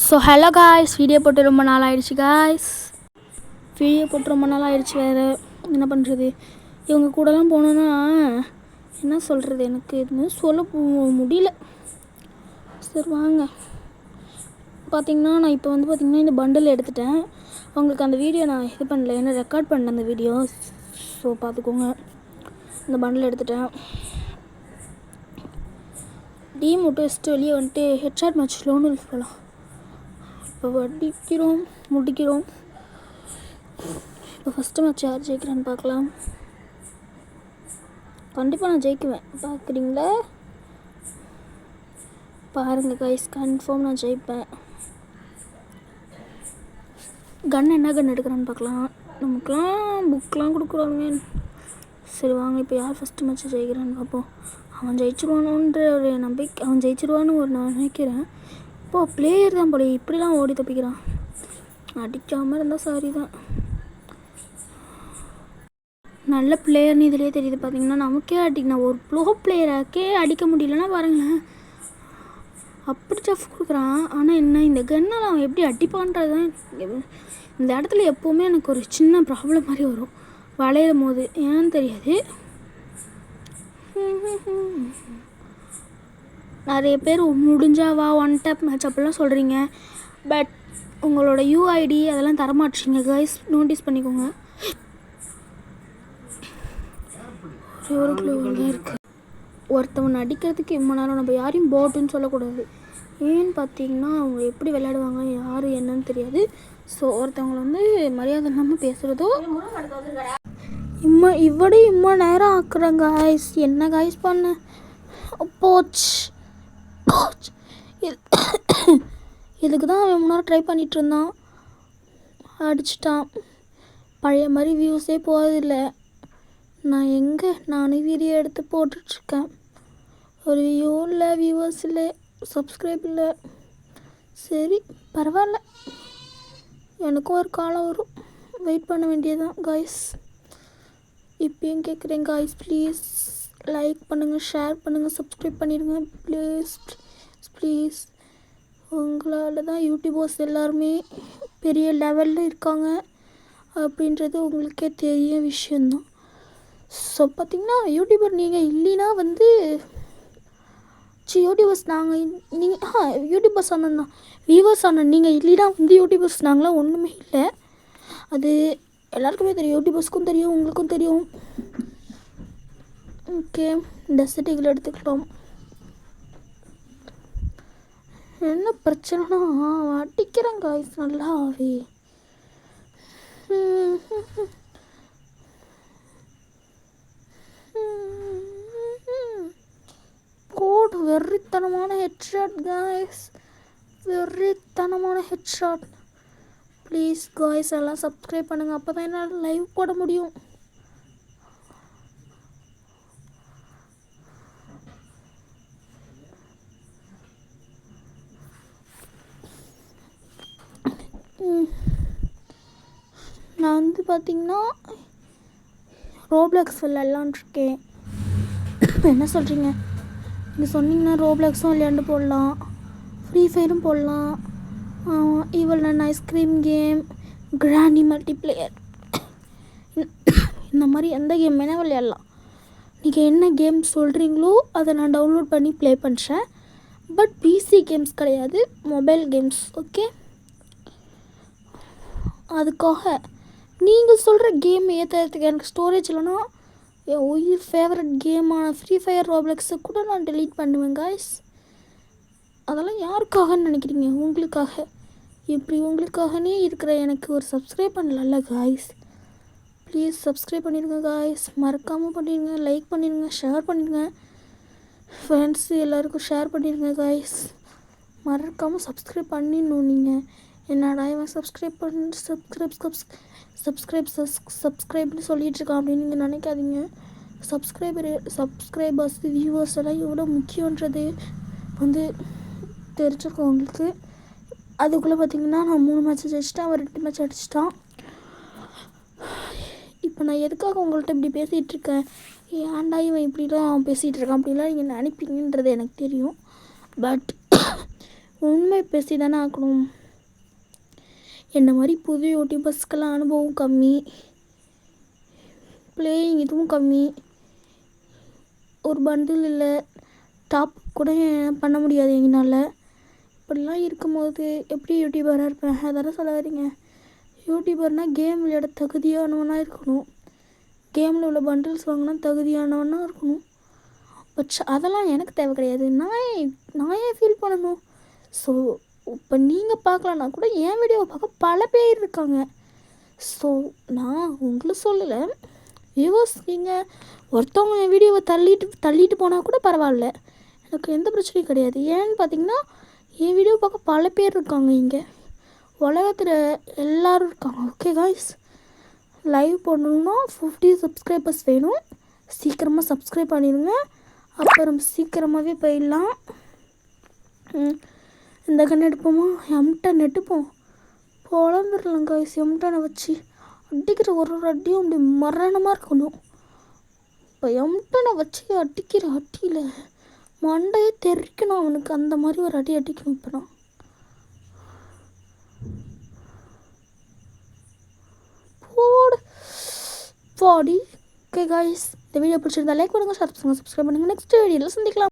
So hello guys, video போட்டு ரொம்ப நாள் ஆயிடுச்சு காய்ஸ். வேறு என்ன பண்ணுறது, இவங்க கூடலாம் போனோன்னா என்ன சொல்கிறது, எனக்கு எதுவும் சொல்ல முடியல. சரி வாங்க. பார்த்திங்கன்னா நான் இப்போ பார்த்திங்கன்னா இந்த பண்டில் எடுத்துட்டேன். உங்களுக்கு அந்த வீடியோ நான் இது பண்ணல, ஏன்னா ரெக்கார்ட் பண்ணேன் அந்த வீடியோ. ஸோ பார்த்துக்கோங்க, இந்த பண்டில் எடுத்துட்டேன். டீம் விட்டு வச்சுட்டு வெளியே வந்துட்டு ஹெட்ஷாட் மேட்ச் லோனு போகலாம். இப்போ முடிக்கிறோம். இப்போ ஃபஸ்ட்டு மேட்ச் யார் ஜெயிக்கிறான்னு பார்க்கலாம். கண்டிப்பாக நான் ஜெயிக்குவேன், பார்க்குறீங்களா? பாருங்கள் கைஸ், கன்ஃபார்ம் நான் ஜெயிப்பேன். என்ன கன் எடுக்கிறான்னு பார்க்கலாம். நமக்குலாம் புக்கெலாம் கொடுக்குறாங்க. சரி வாங்க, இப்போ யார் ஃபஸ்ட்டு மேட்ச்சு ஜெயிக்கிறான்னு பார்ப்போம். அவன் ஜெயிச்சிருவானோன்ற ஒரு நம்பிக்கை, அவன் ஜெயிச்சிருவான்னு நான் நினைக்கிறேன். இப்போது பிளேயர் தான் போல இப்படிலாம் ஓடி தப்பிக்கிறான். அடிக்காமல் இருந்தால் சாரி தான். நல்ல பிளேயர்னு இதிலே தெரியுது. பார்த்தீங்கன்னா நமக்கே நான் ஒரு ப்ளோ பிளேயராக்கே அடிக்க முடியலன்னா பாருங்களேன், அப்படி டஃப் கொடுக்குறான். ஆனால் என்ன, இந்த கன்னால் அவன் எப்படி அடிப்பான்றது தான் இந்த இடத்துல எப்போவுமே எனக்கு ஒரு சின்ன ப்ராப்ளம் மாதிரி வரும் வளையும் போது, ஏன்னு தெரியாது. நிறைய பேர் முடிஞ்சாவா ஒன் டேப் மேட்ச் அப்படிலாம் சொல்கிறீங்க, பட் உங்களோட யூஐடி அதெல்லாம் தரமாட்டீங்க கைஸ், நோட்டீஸ் பண்ணிக்கோங்க. ஒரு கிலோ இருக்குது. ஒருத்தவன் அடிக்கிறதுக்கு இவ்வளோ நேரம் நம்ம யாரையும் போட்டுன்னு சொல்லக்கூடாது. ஏன்னு பார்த்தீங்கன்னா அவங்க எப்படி விளையாடுவாங்க, யார் என்னன்னு தெரியாது. ஸோ ஒருத்தவங்களை மரியாதை இல்லாமல் பேசுகிறதோ இவ்வளோ நேரம் ஆக்குறேன் காய்ஸ். என்ன காய்ஸ் பண்ண போச் இதுக்கு தான் அவன் முன்னாடி ட்ரை பண்ணிகிட்டு இருந்தான், அடிச்சிட்டான். பழைய மாதிரி வியூஸே போகிறதில்ல. நானே வீடியோ எடுத்து போட்டுட்ருக்கேன், ஒரு வியூ இல்லை, வியூவர்ஸ் இல்லை, சப்ஸ்கிரைப் இல்லை. சரி பரவாயில்ல, எனக்கும் ஒரு காலம் வரும், வெயிட் பண்ண வேண்டியதுதான் காய்ஸ். இப்பயும் கேட்குறேன் காய்ஸ், ப்ளீஸ் லைக் பண்ணுங்கள், ஷேர் பண்ணுங்கள், சப்ஸ்கிரைப் பண்ணிடுங்க ப்ளீஸ். உங்களால் தான் யூடியூபர்ஸ் எல்லாருமே பெரிய லெவலில் இருக்காங்க அப்படின்றது உங்களுக்கே தெரிய விஷயந்தான். ஸோ பார்த்திங்கன்னா யூடியூபர் நீங்கள் இல்லைன்னா யூடியூபர்ஸ் நாங்கள் யூடியூபர்ஸ் ஆனால் வியூவர்ஸ் ஆனால் நீங்கள் இல்லைன்னா யூடியூபர்ஸ் நாங்களாம் ஒன்றுமே இல்லை. அது எல்லாருக்குமே தெரியும், யூடியூபர்ஸ்க்கும் தெரியும், உங்களுக்கும் தெரியும். ஓகே, டெசர்ட்டிகள் எடுத்துக்கலாம். என்ன பிரச்சனைனா அடிக்கிறேன் காய்ஸ் நல்லாவே. கோட் வெறித்தனமான ஹெட்ஷாட் காய்ஸ், வெறித்தனமான ஹெட்ஷாட். ப்ளீஸ் காய்ஸ் எல்லாம் சப்ஸ்கிரைப் பண்ணுங்கள், அப்போ தான் என்னால் லைவ் போட முடியும். நான் பார்த்திங்கன்னா ரோப்ளாக்ஸ் விளையாடலான்ட்ருக்கேன். என்ன சொல்கிறீங்க? நீங்கள் சொன்னீங்கன்னா ரோப்ளாக்ஸும் விளையாண்டு போடலாம், ஃப்ரீ ஃபயரும் போடலாம், evil ice cream game, Kranti multiplayer, இந்த மாதிரி எந்த கேம் வேணால் விளையாடலாம். நீங்கள் என்ன கேம் சொல்கிறீங்களோ அதை நான் டவுன்லோட் பண்ணி ப்ளே பண்ணுறேன். பட் பிசி கேம்ஸ் கிடையாது, மொபைல் கேம்ஸ். ஓகே, அதுக்காக நீங்கள் சொல்கிற கேம் ஏற்றுறதுக்கு எனக்கு ஸ்டோரேஜ் இல்லைன்னா என் உயிர் ஃபேவரட் கேமான ஃப்ரீ ஃபயர் ரோப்ளக்ஸை கூட நான் டெலீட் பண்ணுவேன் காய்ஸ். அதெல்லாம் யாருக்காகன்னு நினைக்கிறீங்க? உங்களுக்காக. இப்படி உங்களுக்காகனே இருக்கிற எனக்கு ஒரு சப்ஸ்கிரைப் பண்ணல காய்ஸ். ப்ளீஸ் சப்ஸ்கிரைப் பண்ணிடுங்க காய்ஸ், மறக்காமல் பண்ணிடுங்க, லைக் பண்ணிடுங்க, ஷேர் பண்ணிடுங்க, ஃப்ரெண்ட்ஸு எல்லாருக்கும் ஷேர் பண்ணிடுங்க காய்ஸ். மறக்காமல் சப்ஸ்கிரைப் பண்ணிடணும். நீங்கள் என்னடா இவன் சப்ஸ்கிரைப்னு சொல்லிகிட்ருக்கான் அப்படின்னு நீங்கள் நினைக்காதீங்க. சப்ஸ்கிரைபர்ஸ் வியூவர்ஸ் எல்லாம் எவ்வளோ முக்கியன்றது தெரிஞ்சிருக்கோம் உங்களுக்கு. அதுக்குள்ளே பார்த்திங்கன்னா நான் 3 மேட்ச் ஜெயிச்சிட்டேன், அவன் 2 மேட்ச் அடிச்சிட்டான். இப்போ நான் எதுக்காக உங்கள்கிட்ட இப்படி பேசிகிட்ருக்கேன், ஏன்டா இவன் இப்படிலாம் பேசிகிட்டு இருக்கான் அப்படிலாம் நீங்கள் நினைப்பீங்கன்றது எனக்கு தெரியும். பட் உண்மை பேசி தானே ஆக்கணும். என்ன மாதிரி புது யூடியூபர்ஸ்க்கெல்லாம் அனுபவம் கம்மி, பிளேயிங் இதுவும் கம்மி, ஒரு பண்டில் இல்லை, டாப் கூட பண்ண முடியாது எங்களால். இப்படிலாம் இருக்கும்போது எப்படி யூடியூபராக இருப்பேன்? அதெல்லாம் சொல்ல வரீங்க. யூடியூபர்னால் கேம் விளையாட தகுதியானவனாக இருக்கணும், கேமில் உள்ள பண்டில்ஸ் வாங்கினா தகுதியானவனாக இருக்கணும். பட் அதெல்லாம் எனக்கு தேவை கிடையாது. நான் ஏன் ஃபீல் பண்ணணும்? ஸோ இப்போ நீங்கள் பார்க்கலன்னா கூட என் வீடியோவை பார்க்க பல பேர் இருக்காங்க. ஸோ நான் உங்களை சொல்லலை, வியூவர்ஸ் நீங்கள் ஒருத்தவங்க என் வீடியோவை தள்ளிட்டு போனால் கூட பரவாயில்ல, எனக்கு எந்த பிரச்சனையும் கிடையாது. ஏன்னு பார்த்தீங்கன்னா என் வீடியோ பார்க்க பல பேர் இருக்காங்க, இங்கே உலகத்தில் எல்லோரும் இருக்காங்க. ஓகே காய்ஸ், லைவ் பண்ணணுன்னா 50 சப்ஸ்கிரைபர்ஸ் வேணும். சீக்கிரமாக சப்ஸ்கிரைப் பண்ணிடுங்க, அப்புறம் சீக்கிரமாகவே போயிடலாம். இந்த கண் எடுப்போமா, M10 எடுப்போம், பொழந்துடலாம் காய்ஸ். M10 வச்சு அடிக்கிற ஒரு அடியும் அப்படி மரணமாக இருக்கணும். இப்போ M10 வச்சு அடிக்கிற அடியில் மண்டையே தெரிக்கணும் அவனுக்கு, அந்த மாதிரி ஒரு அடி அடிக்கணும். இப்போ நான் போடி. ஓகே காய்ஸ், இந்த வீடியோ பிடிச்சிருந்தா லைக் பண்ணுங்கள், ஷேர் பண்ணுங்கள், சப்ஸ்கிரைப் பண்ணுங்கள். நெக்ஸ்ட் வீடியோவில் சந்திக்கலாம்.